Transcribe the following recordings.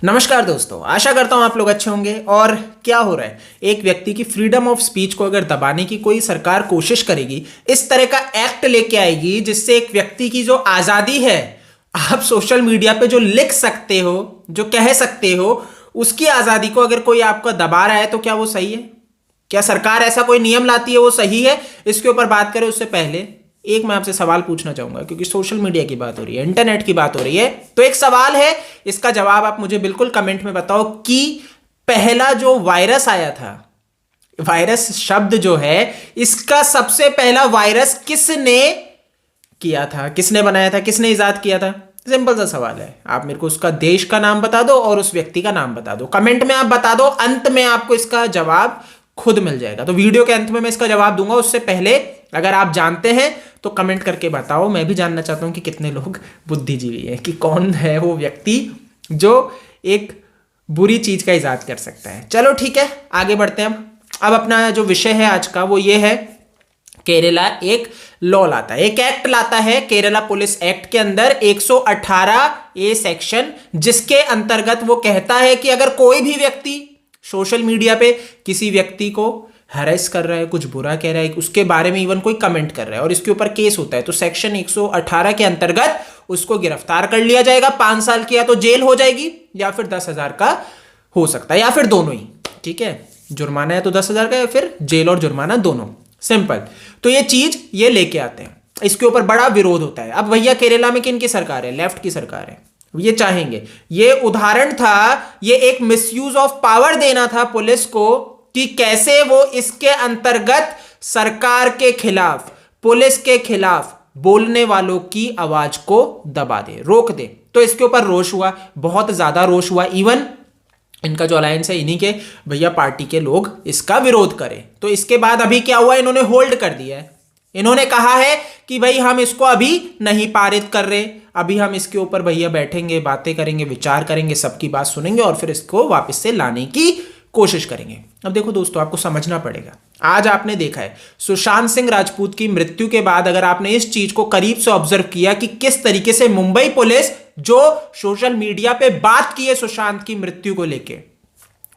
नमस्कार दोस्तों, आशा करता हूं आप लोग अच्छे होंगे। और क्या हो रहा है, एक व्यक्ति की फ्रीडम ऑफ स्पीच को अगर दबाने की कोई सरकार कोशिश करेगी, इस तरह का एक्ट लेके आएगी जिससे एक व्यक्ति की जो आज़ादी है, आप सोशल मीडिया पे जो लिख सकते हो, जो कह सकते हो, उसकी आज़ादी को अगर कोई आपको दबा रहा है तो क्या वो सही है? क्या सरकार ऐसा कोई नियम लाती है वो सही है? इसके ऊपर बात करें उससे पहले एक मैं आपसे सवाल पूछना चाहूंगा, क्योंकि सोशल मीडिया की बात हो रही है, इंटरनेट की बात हो रही है, तो एक सवाल है, इसका जवाब आप मुझे बिल्कुल कमेंट में बताओ कि पहला जो वायरस आया था, वायरस शब्द जो है, इसका सबसे पहला वायरस किसने किया था, किसने बनाया था, किसने इजाद किया था? सिंपल सा सवाल है, आप मेरे को उसका देश का नाम बता दो और उस व्यक्ति का नाम बता दो, कमेंट में आप बता दो, अंत में आपको इसका जवाब खुद मिल जाएगा। तो वीडियो के अंत में मैं इसका जवाब दूंगा, उससे पहले अगर आप जानते हैं तो कमेंट करके बताओ, मैं भी जानना चाहता हूं कि कितने लोग बुद्धिजीवी हैं, कि कौन है वो व्यक्ति जो एक बुरी चीज का इजाद कर सकता है। चलो ठीक है, आगे बढ़ते हैं। अब अपना जो विषय है आज का वो ये है, केरला एक लॉ लाता है, एक एक्ट लाता है, केरला पुलिस एक्ट के अंदर 118 ए सेक्शन, जिसके अंतर्गत वो कहता है कि अगर कोई भी व्यक्ति सोशल मीडिया पे किसी व्यक्ति को हैरेस कर रहा है, कुछ बुरा कह रहा है, उसके बारे में इवन कोई कमेंट कर रहा है और इसके ऊपर केस होता है, तो सेक्शन 118 के अंतर्गत उसको गिरफ्तार कर लिया जाएगा। 5 साल की या तो जेल हो जाएगी या फिर 10,000 का हो सकता है, या फिर दोनों ही। ठीक है, जुर्माना है तो 10,000 का, या फिर जेल और जुर्माना दोनों, सिंपल। तो ये चीज ये लेके आते हैं, इसके ऊपर बड़ा विरोध होता है। अब भैया केरला में किन की सरकार है? लेफ्ट की सरकार है, ये चाहेंगे। ये उदाहरण था, ये एक मिसयूज ऑफ पावर देना था पुलिस को कि कैसे वो इसके अंतर्गत सरकार के खिलाफ, पुलिस के खिलाफ बोलने वालों की आवाज को दबा दे, रोक दे। तो इसके ऊपर रोष हुआ, बहुत ज्यादा रोष हुआ। इवन इनका जो अलायंस है, इन्हीं के भैया पार्टी के लोग इसका विरोध करें। तो इसके बाद अभी क्या हुआ, इन्होंने होल्ड कर दिया है। इन्होंने कहा है कि भाई हम इसको अभी नहीं पारित कर रहे, अभी हम इसके ऊपर भैया बैठेंगे, बातें करेंगे, विचार करेंगे, सबकी बात सुनेंगे और फिर इसको वापस से लाने की कोशिश करेंगे। अब देखो दोस्तों, आपको समझना पड़ेगा, आज आपने देखा है सुशांत सिंह राजपूत की मृत्यु के बाद, अगर आपने इस चीज को करीब से ऑब्जर्व किया कि किस तरीके से मुंबई पुलिस जो सोशल मीडिया पे बात की है सुशांत की मृत्यु को लेके,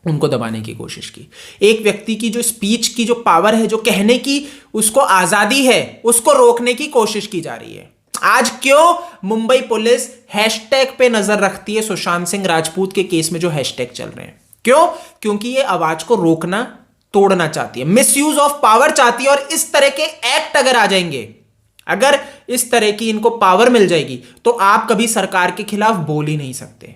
उनको दबाने की कोशिश की। एक व्यक्ति की जो स्पीच की जो पावर है, जो कहने की उसको आजादी है, उसको रोकने की कोशिश की जा रही है। आज क्यों मुंबई पुलिस हैशटैग पे नजर रखती है, सुशांत सिंह राजपूत के केस में जो हैशटैग चल रहे हैं? क्यों? क्योंकि ये आवाज को रोकना, तोड़ना चाहती है, मिसयूज ऑफ पावर चाहती है। और इस तरह के एक्ट अगर आ जाएंगे, अगर इस तरह की इनको पावर मिल जाएगी, तो आप कभी सरकार के खिलाफ बोल ही नहीं सकते,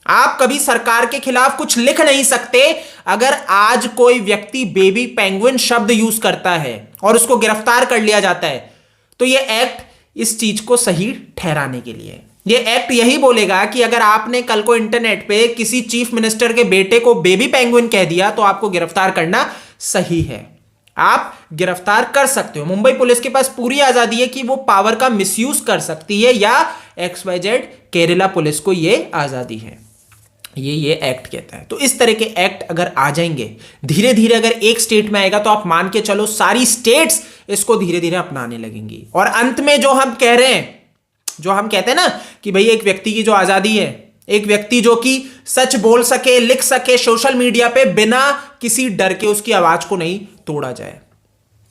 आप कभी सरकार के खिलाफ कुछ लिख नहीं सकते। अगर आज कोई व्यक्ति बेबी पेंगुइन शब्द यूज करता है और उसको गिरफ्तार कर लिया जाता है, तो यह एक्ट इस चीज को सही ठहराने के लिए, ये एक्ट यही बोलेगा कि अगर आपने कल को इंटरनेट पे किसी चीफ मिनिस्टर के बेटे को बेबी पेंगुइन कह दिया, तो आपको गिरफ्तार करना सही है, आप गिरफ्तार कर सकते हो। मुंबई पुलिस के पास पूरी आजादी है कि वो पावर का मिसयूज कर सकती है, या XYZ केरला पुलिस को ये आजादी है, ये एक्ट कहता है। तो इस तरह के एक्ट अगर आ जाएंगे, धीरे धीरे अगर एक स्टेट में आएगा, तो आप मान के चलो सारी स्टेट्स इसको धीरे धीरे अपनाने लगेंगी। और अंत में जो हम कह रहे हैं, जो हम कहते हैं ना कि भाई एक व्यक्ति की जो आजादी है, एक व्यक्ति जो कि सच बोल सके, लिख सके सोशल मीडिया पे बिना किसी डर के, उसकी आवाज को नहीं तोड़ा जाए,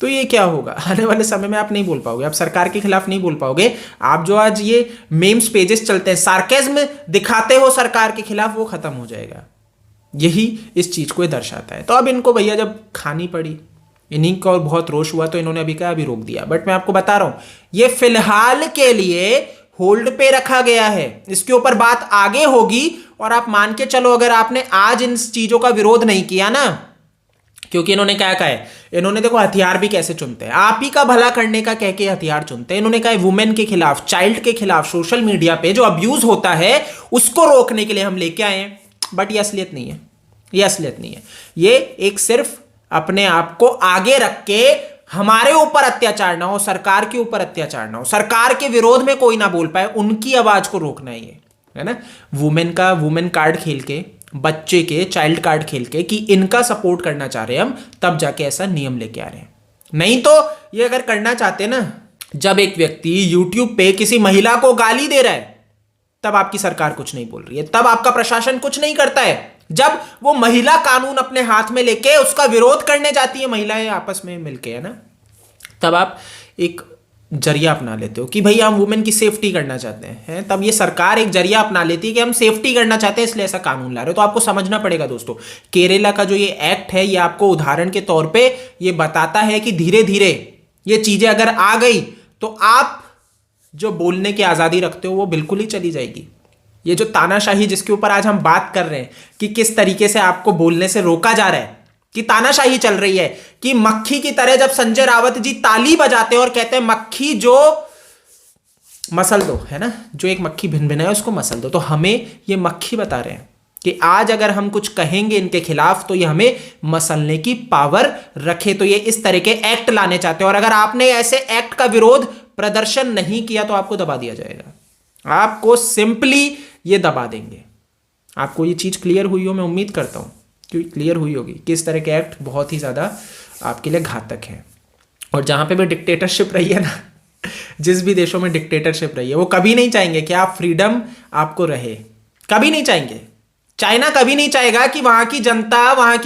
तो ये क्या होगा? आने वाले समय में आप नहीं बोल पाओगे, आप सरकार के खिलाफ नहीं बोल पाओगे। आप जो आज ये मेम्स पेजेस चलते हैं, सार्केज्म दिखाते हो सरकार के खिलाफ, वो खत्म हो जाएगा। यही इस चीज को दर्शाता है। तो अब इनको भैया जब खानी पड़ी, इन्हीं को और बहुत रोष हुआ, तो इन्होंने अभी क्या, अभी रोक दिया। बट मैं आपको बता रहा हूं, ये फिलहाल के लिए होल्ड पे रखा गया है, इसके ऊपर बात आगे होगी। और आप मान के चलो, अगर आपने आज इन चीजों का विरोध नहीं किया ना, क्योंकि इन्होंने क्या कहा है, इन्होंने देखो हथियार भी कैसे चुनते हैं, आप ही का भला करने का कह के हथियार चुनते हैं। इन्होंने कहा है वुमेन के खिलाफ, चाइल्ड के खिलाफ सोशल मीडिया पे जो अब्यूज होता है उसको रोकने के लिए हम लेके आए हैं। बट ये असलियत नहीं है, ये असलियत नहीं है, ये एक सिर्फ अपने आप को आगे रख के हमारे ऊपर अत्याचार ना हो, सरकार के ऊपर अत्याचार ना हो, सरकार के विरोध में कोई ना बोल पाए, उनकी आवाज को रोकना है ना। वुमेन कार्ड खेल के, बच्चे के चाइल्ड कार्ड खेल के कि इनका सपोर्ट करना चाह रहे हैं हम, तब जाके ऐसा नियम लेके आ रहे हैं। नहीं तो ये अगर करना चाहते ना, जब एक व्यक्ति YouTube पे किसी महिला को गाली दे रहा है, तब आपकी सरकार कुछ नहीं बोल रही है, तब आपका प्रशासन कुछ नहीं करता है। जब वो महिला कानून अपने हाथ में लेके उसका विरोध करने जाती है महिलाएं आपस में मिलके, है ना, तब आप एक जरिया अपना लेते हो कि भाई हम वुमेन की सेफ्टी करना चाहते हैं। तब ये सरकार एक जरिया अपना लेती है कि हम सेफ्टी करना चाहते हैं इसलिए ऐसा कानून ला रहे हो। तो आपको समझना पड़ेगा दोस्तों, केरला का जो ये एक्ट है ये आपको उदाहरण के तौर पे ये बताता है कि धीरे धीरे ये चीजें अगर आ गई तो आप जो बोलने की आजादी रखते हो वो बिल्कुल ही चली जाएगी। ये जो तानाशाही जिसके ऊपर आज हम बात कर रहे हैं कि किस तरीके से आपको बोलने से रोका जा रहा है, कि तानाशाही चल रही है, कि मक्खी की तरह जब संजय रावत जी ताली बजाते हैं और कहते हैं मक्खी जो मसल दो, है ना, जो एक मक्खी भिन भिन है उसको मसल दो, तो हमें ये मक्खी बता रहे हैं कि आज अगर हम कुछ कहेंगे इनके खिलाफ तो ये हमें मसलने की पावर रखे। तो ये इस तरह के एक्ट लाने चाहते हैं और अगर आपने ऐसे एक्ट का विरोध प्रदर्शन नहीं किया तो आपको दबा दिया जाएगा। आपको सिंपली ये दबा देंगे। आपको ये चीज क्लियर हुई हो, मैं उम्मीद करता हूं कि क्लियर हुई होगी कि इस तरह के एक्ट बहुत ही ज्यादा आपके लिए घातक है। और जहां पे भी डिक्टेटरशिप रही है ना, जिस भी देशों में डिक्टेटरशिप रही है वो कभी नहीं चाहेंगे कि आप फ्रीडम आपको रहे, कभी नहीं चाहेंगे। चाइना कभी नहीं चाहेगा कि वहां की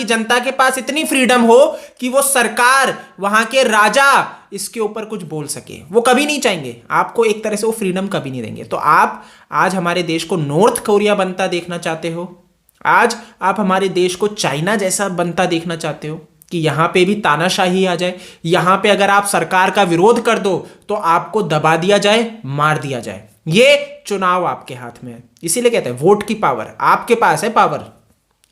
जनता के पास इतनी फ्रीडम हो कि वो सरकार, वहां के राजा इसके ऊपर कुछ बोल सके, वो कभी नहीं चाहेंगे। आपको एक तरह से वो फ्रीडम कभी नहीं देंगे। तो आप आज हमारे देश को नॉर्थ कोरिया बनता देखना चाहते हो, आज आप हमारे देश को चाइना जैसा बनता देखना चाहते हो कि यहां पे भी तानाशाही आ जाए, यहां पे अगर आप सरकार का विरोध कर दो तो आपको दबा दिया जाए, मार दिया जाए। ये चुनाव आपके हाथ में है, इसीलिए कहते हैं वोट की पावर आपके पास है। पावर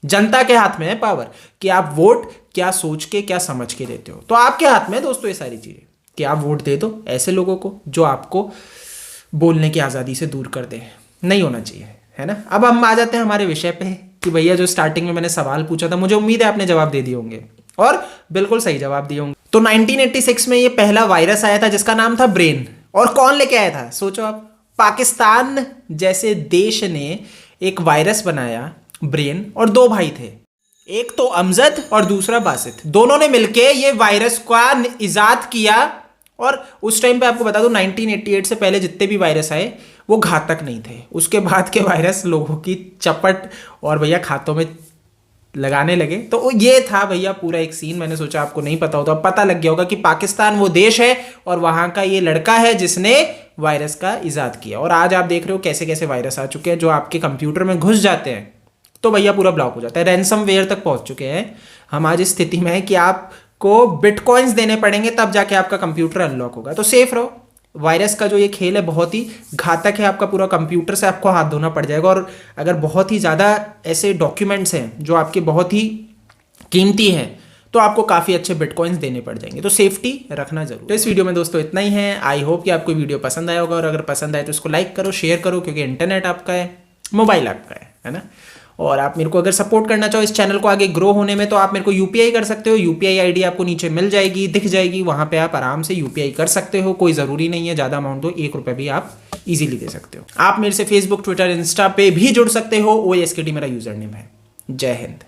जनता के हाथ में है, पावर कि आप वोट क्या सोच के क्या समझ के देते हो। तो आपके हाथ में है दोस्तों ये सारी चीजें कि आप वोट दे दो ऐसे लोगों को जो आपको बोलने की आजादी से दूर कर दे। नहीं होना चाहिए, है ना। अब हम आ जाते हैं हमारे विषय पे कि भैया जो स्टार्टिंग में मैंने सवाल पूछा था, मुझे उम्मीद है आपने जवाब दे दिए होंगे और बिल्कुल सही जवाब दिए होंगे। तो 1986 में ये पहला वायरस आया था जिसका नाम था ब्रेन। और कौन लेके आया था सोचो आप, पाकिस्तान जैसे देश ने एक वायरस बनाया ब्रेन, और दो भाई थे, एक तो अमजद और दूसरा बासित। दोनों ने मिलके ये वायरस का इजाद किया। और उस टाइम पे आपको बता दूं 1988 से पहले जितने भी वायरस आए वो घातक नहीं थे। उसके बाद के वायरस लोगों की चपट और भैया खातों में लगाने लगे। तो ये था भैया पूरा एक सीन। मैंने सोचा आपको नहीं पता होता, पता लग गया होगा कि पाकिस्तान वो देश है और वहां का ये लड़का है जिसने वायरस का इजाद किया। और आज आप देख रहे हो कैसे कैसे वायरस आ चुके हैं जो आपके कंप्यूटर में घुस जाते हैं तो भैया पूरा ब्लॉक हो जाता है। रैनसमवेयर तक पहुंच चुके हैं हम आज इस स्थिति में है कि आपको बिटकॉइंस देने पड़ेंगे तब जाके आपका कंप्यूटर अनलॉक होगा। तो सेफ रहो। वायरस का जो ये खेल है बहुत ही घातक है। आपका पूरा कंप्यूटर से आपको हाथ धोना पड़ जाएगा। और अगर बहुत ही ज़्यादा ऐसे डॉक्यूमेंट्स हैं जो आपके बहुत ही कीमती हैं तो आपको काफ़ी अच्छे बिटकॉइंस देने पड़ जाएंगे। तो सेफ्टी रखना जरूर। तो इस वीडियो में दोस्तों इतना ही है। आई होप कि आपको वीडियो पसंद आया होगा और अगर पसंद आए तो इसको लाइक करो, शेयर करो, क्योंकि इंटरनेट आपका है, मोबाइल आपका है ना। और आप मेरे को अगर सपोर्ट करना चाहो इस चैनल को आगे ग्रो होने में तो आप मेरे को यूपीआई कर सकते हो। यूपीआई आईडी आपको नीचे मिल जाएगी, दिख जाएगी, वहां पे आप आराम से यूपीआई कर सकते हो। कोई ज़रूरी नहीं है ज़्यादा अमाउंट दो, ₹1 भी आप इजीली दे सकते हो। आप मेरे से फेसबुक, ट्विटर, इंस्टा पे भी जुड़ सकते हो। OSKD मेरा यूजर नेम है। जय हिंद।